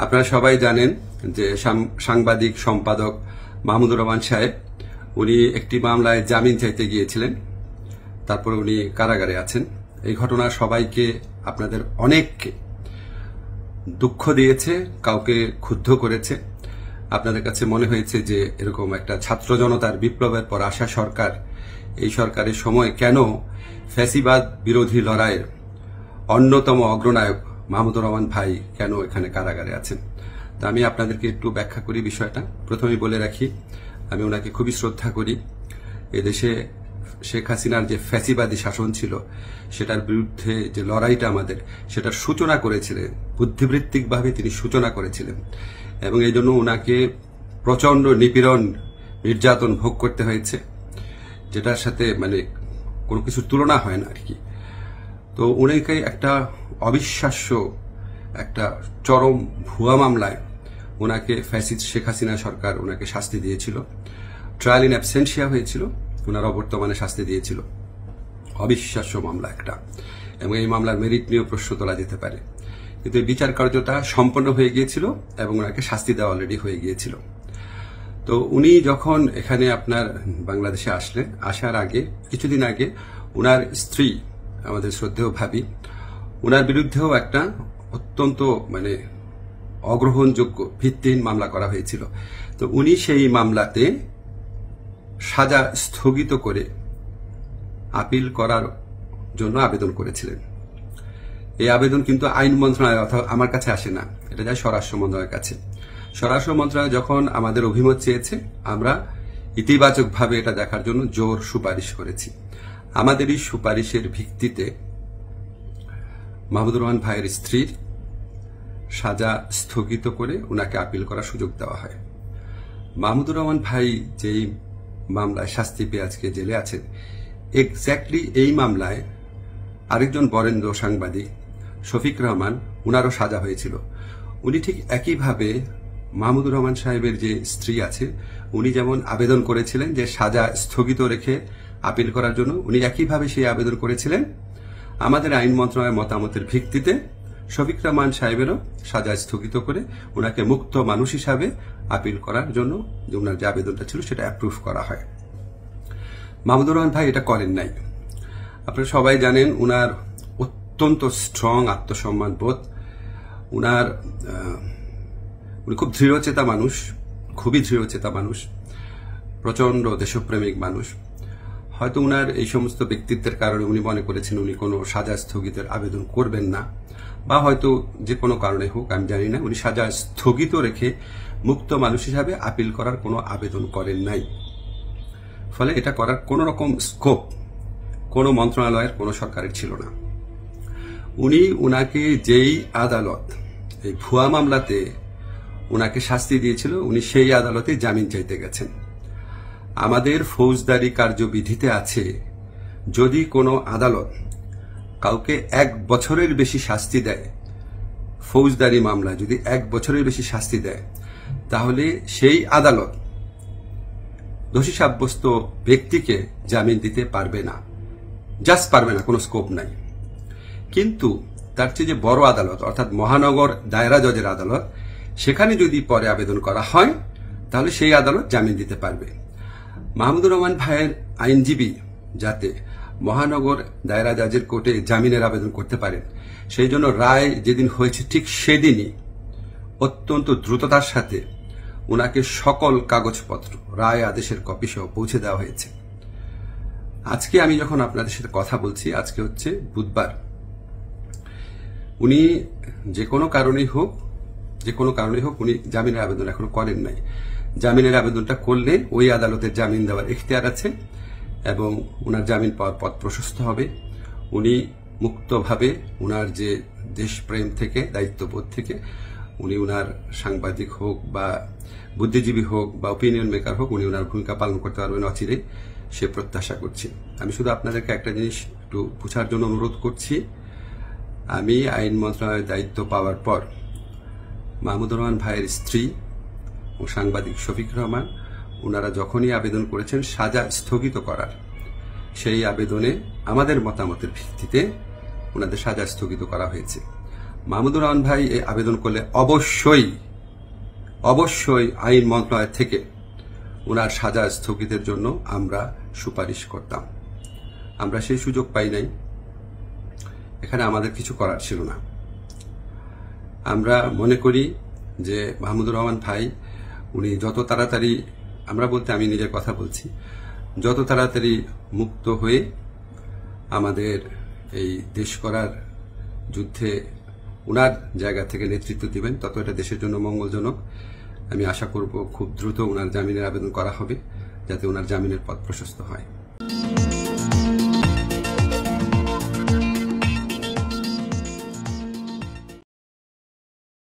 আপনারা সবাই জানেন যে সাংবাদিক সম্পাদক মাহমুদুর রহমান সাহেব উনি একটি মামলায় জামিন চাইতে গিয়েছিলেন, তারপর উনি কারাগারে আছেন। এই ঘটনা সবাইকে, আপনাদের অনেককে দুঃখ দিয়েছে, কাউকে ক্ষুব্ধ করেছে। আপনাদের কাছে মনে হয়েছে যে এরকম একটা ছাত্র জনতার বিপ্লবের পর আসা সরকার, এই সরকারের সময় কেন ফ্যাসিবাদ বিরোধী লড়াইয়ের অন্যতম অগ্রনায়ক মাহমুদুর রহমান ভাই কেন এখানে কারাগারে আছেন। তা আমি আপনাদেরকে একটু ব্যাখ্যা করি বিষয়টা। প্রথমেই বলে রাখি, আমি ওনাকে খুবই শ্রদ্ধা করি। এদেশে শেখ হাসিনার যে ফ্যাসিবাদী শাসন ছিল, সেটার বিরুদ্ধে যে লড়াইটা আমাদের, সেটার সূচনা করেছিলেন, বুদ্ধিবৃত্তিকভাবে তিনি সূচনা করেছিলেন, এবং এই জন্য ওনাকে প্রচন্ড নিপীড়ন, নির্যাতন ভোগ করতে হয়েছে, যেটার সাথে কোনো কিছুর তুলনা হয় না আর কি। তো উনাকে একটা অবিশ্বাস্য একটা চরম ভুয়া মামলায় ওনাকে ফ্যাসিস্ট শেখ হাসিনা সরকার ওনাকে শাস্তি দিয়েছিল। ট্রায়াল ইন অ্যাবসেন্সিয়া হয়েছিল, ওনার অবর্তমানে শাস্তি দিয়েছিল। অবিশ্বাস্য মামলা একটা, এবং এই মামলার মেরিট নিয়েও প্রশ্ন তোলা যেতে পারে, কিন্তু এই বিচার কার্যটা সম্পন্ন হয়ে গিয়েছিল এবং ওনাকে শাস্তি দেওয়া অলরেডি হয়ে গিয়েছিল। তো উনি যখন এখানে আপনার বাংলাদেশে আসলেন, আসার আগে কিছুদিন আগে ওনার স্ত্রী, আমাদের শ্রদ্ধেয় ভাবি, ওনার বিরুদ্ধেও একটা অত্যন্ত অগ্রহণযোগ্য ভিত্তিহীন মামলা করা হয়েছিল। তো উনি সেই মামলাতে সাজা স্থগিত করে আপিল করার জন্য আবেদন করেছিলেন। এই আবেদন কিন্তু আইন মন্ত্রণালয় অথবা আমার কাছে আসে না, এটা যায় স্বরাষ্ট্র মন্ত্রণালয়ের কাছে। স্বরাষ্ট্র মন্ত্রণালয় যখন আমাদের অভিমত চেয়েছে, আমরা ইতিবাচকভাবে এটা দেখার জন্য জোর সুপারিশ করেছি। আমাদের এই সুপারিশের ভিত্তিতে মাহমুদুর রহমান ভাইয়ের স্ত্রীর সাজা স্থগিত করে ওনাকে আপিল করার সুযোগ দেওয়া হয়। মাহমুদুর রহমান ভাই যেই মামলায় শাস্তি পেয়ে আজকে জেলে আছেন, এক্স্যাক্টলি এই মামলায় আরেকজন বরেন্দ্র সাংবাদিক শফিক রহমান, উনারও সাজা হয়েছিল। উনি ঠিক একইভাবে মাহমুদুর রহমান সাহেবের যে স্ত্রী আছে, উনি যেমন আবেদন করেছিলেন যে সাজা স্থগিত রেখে আপিল করার জন্য, উনি একইভাবে সেই আবেদন করেছিলেন। আমাদের আইন মন্ত্রণালয়ের মতামতের ভিত্তিতে শফিক রহমান সাহেবেরও সাজা স্থগিত করে ওনাকে মুক্ত মানুষ হিসাবে আপিল করার জন্য যে ওনার যে আবেদনটা ছিল সেটা অ্যাপ্রুভ করা হয়। মাহমুদুর রহমান ভাই এটা করেন নাই। আপনারা সবাই জানেন উনার অত্যন্ত স্ট্রং আত্মসম্মান বোধ, উনি খুব দৃঢ়চেতা মানুষ, খুবই দৃঢ়চেতা মানুষ, প্রচন্ড দেশপ্রেমিক মানুষ। হয়তো উনার এই সমস্ত ব্যক্তিত্বের কারণে উনি মনে করেছেন উনি কোনো সাজা স্থগিতের আবেদন করবেন না, বা হয়তো যে কোনো কারণে হোক, আমি জানি না, উনি সাজা স্থগিত রেখে মুক্ত মানুষ হিসাবে আপিল করার কোনো আবেদন করেন নাই। ফলে এটা করার কোনো রকম স্কোপ কোনো মন্ত্রণালয়ের, কোনো সরকারের ছিল না। উনাকে যেই আদালত এই ভুয়া মামলাতে উনাকে শাস্তি দিয়েছিল, উনি সেই আদালতে জামিন চাইতে গেছেন। আমাদের ফৌজদারি কার্যবিধিতে আছে, যদি কোনো আদালত কাউকে 1 বছরের বেশি শাস্তি দেয়, ফৌজদারি মামলা যদি 1 বছরের বেশি শাস্তি দেয়, তাহলে সেই আদালত দোষী সাব্যস্ত ব্যক্তিকে জামিন দিতে পারবে না, জাস্ট পারবে না, কোনো স্কোপ নাই। কিন্তু তার চেয়ে যে বড় আদালত, অর্থাৎ মহানগর দায়রা জজের আদালত, সেখানে যদি পরে আবেদন করা হয়, তাহলে সেই আদালত জামিন দিতে পারবে। মাহমুদুর রহমান ভাইয়ের আইনজীবী যাতে মহানগর দায়রা জজের কোর্টে জামিনের আবেদন করতে পারেন, সেই জন্য রায় যেদিন হয়েছে ঠিক সেদিনই অত্যন্ত দ্রুততার সাথে ওনাকে সকল কাগজপত্র, রায় আদেশের কপি সহ পৌঁছে দেওয়া হয়েছে। আজকে আমি যখন আপনাদের সাথে কথা বলছি, আজকে হচ্ছে বুধবার, উনি যে কোনো কারণেই হোক উনি জামিনের আবেদন এখনো করেন নাই। জামিনের আবেদনটা করলে ওই আদালতের জামিন দেওয়ার এখতিয়ার আছে এবং ওনার জামিন পাওয়ার পথ প্রশস্ত হবে। উনি মুক্তভাবে ওনার যে দেশপ্রেম থেকে, দায়িত্ববোধ থেকে, উনি ওনার সাংবাদিক হোক বা বুদ্ধিজীবী হোক বা ওপিনিয়ন মেকার হোক, উনি ওনার ভূমিকা পালন করতে পারবেন অচিরেই, সে প্রত্যাশা করছি। আমি শুধু আপনাদেরকে একটা জিনিস একটু বুঝার জন্য অনুরোধ করছি। আমি আইন মন্ত্রণালয়ের দায়িত্ব পাওয়ার পর মাহমুদুর রহমান ভাইয়ের স্ত্রী ও সাংবাদিক শফিক রহমান, ওনারা যখনই আবেদন করেছেন সাজা স্থগিত করার, সেই আবেদনে আমাদের মতামতের ভিত্তিতে ওনাদের সাজা স্থগিত করা হয়েছে। মাহমুদুর রহমান ভাই এই আবেদন করলে অবশ্যই আইন মন্ত্রণালয় থেকে ওনার সাজা স্থগিতের জন্য আমরা সুপারিশ করতাম। আমরা সেই সুযোগ পাই নাই, এখানে আমাদের কিছু করার ছিল না। আমরা মনে করি যে মাহমুদুর রহমান ভাই উনি যত তাড়াতাড়ি, আমরা বলতে আমি নিজের কথা বলছি, যত তাড়াতাড়ি মুক্ত হয়ে আমাদের এই দেশ করার যুদ্ধে উনার জায়গা থেকে নেতৃত্ব দিবেন, তত এটা দেশের জন্য মঙ্গলজনক। আমি আশা করব খুব দ্রুত উনার জামিনের আবেদন করা হবে, যাতে উনার জামিনের পথ প্রশস্ত হয়।